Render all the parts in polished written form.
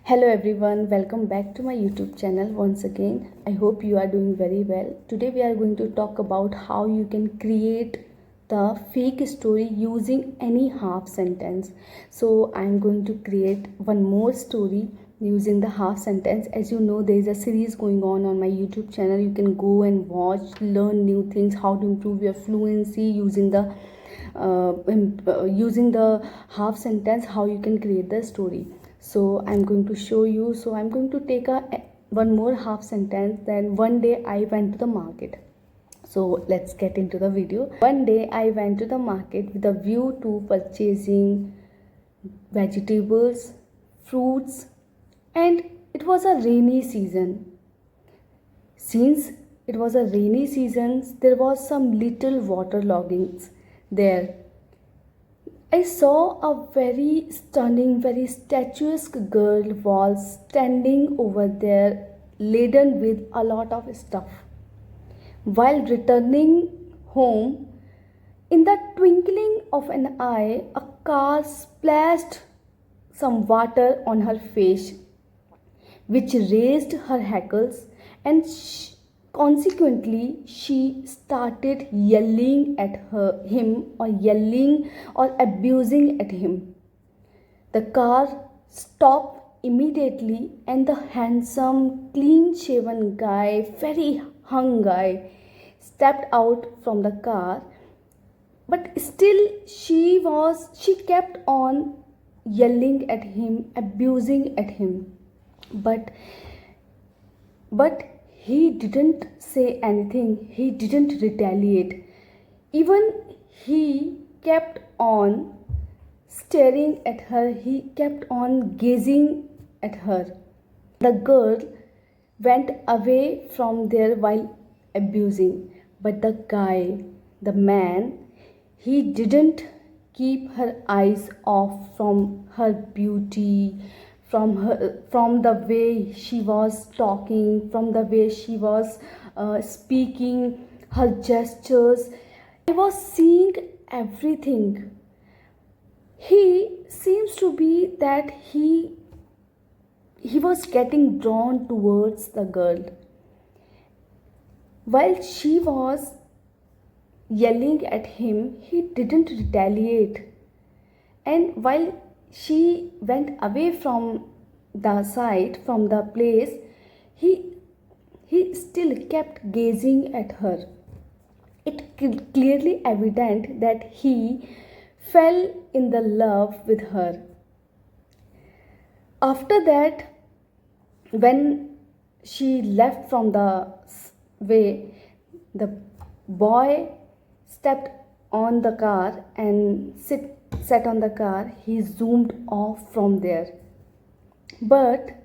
Hello everyone, welcome back to my YouTube channel once again. I hope you are doing very well. Today we are going to talk about how you can create the fake story using any half sentence. So I'm going to create one more story using the half sentence. As you know, there is a series going on my YouTube channel. You can go and watch, learn new things, how to improve your fluency using the half sentence, how you can create the story. So I'm going to show you. So I'm going to take one more half sentence. Then one day I went to the market. So let's get into the video. One day I went to the market with a view to purchasing vegetables, fruits, and it was a rainy season. Since it was a rainy season, there was some little water loggings there. I saw a very stunning, very statuesque girl was standing over there, laden with a lot of stuff. While returning home, in the twinkling of an eye, a car splashed some water on her face, which raised her hackles, and consequently she started yelling at him or yelling or abusing at him. The car stopped immediately, and the handsome, clean shaven guy, very hung guy, stepped out from the car. But still she kept on yelling at him, abusing at him. But he didn't say anything. He didn't retaliate. Even he kept on staring at her. He kept on gazing at her. The girl went away from there while abusing. But the guy, the man, he didn't keep her eyes off from her beauty, from the way she was talking, from the way she was speaking, her gestures. I was seeing everything. He seems to be that he was getting drawn towards the girl. While she was yelling at him, he didn't retaliate. And while she went away from the site, from the place, he still kept gazing at her. It clearly evident that he fell in the love with her. After that, when she left from the way, the boy stepped on the car and sat on the car. He zoomed off from there. But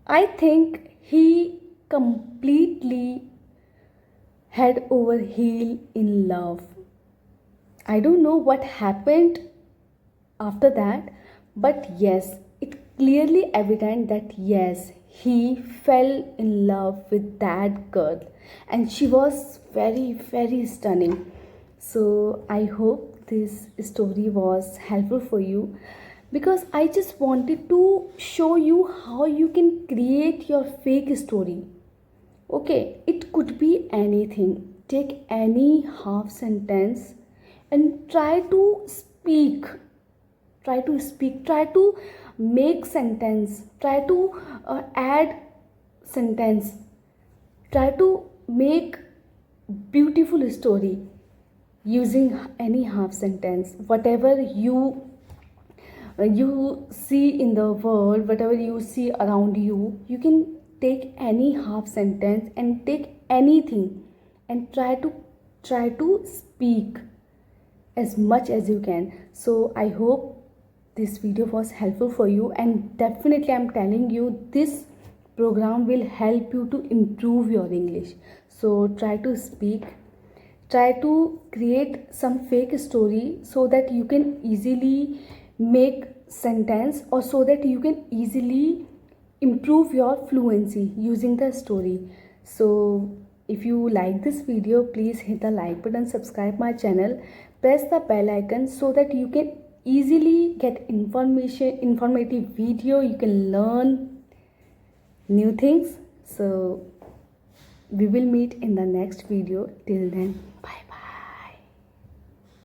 I think he completely head over heel in love. I don't know what happened after that, but yes, it clearly evident that yes, he fell in love with that girl, and she was very, very stunning. So I hope this story was helpful for you, because I just wanted to show you how you can create your fake story. Okay, it could be anything. Take any half sentence and try to speak. Try to make sentence. Try to add sentence. Try to make beautiful story using any half sentence. Whatever you see in the world, whatever you see around you, you can take any half sentence and take anything and try to speak as much as you can. So I hope this video was helpful for you, and definitely I'm telling you, this program will help you to improve your English. So try to speak, try to create some fake story so that you can easily make sentence, or so that you can easily improve your fluency using the story. So if you like this video, please hit the like button, subscribe my channel, press the bell icon so that you can easily get informative video. You can learn new things. So we will meet in the next video. Till then, bye.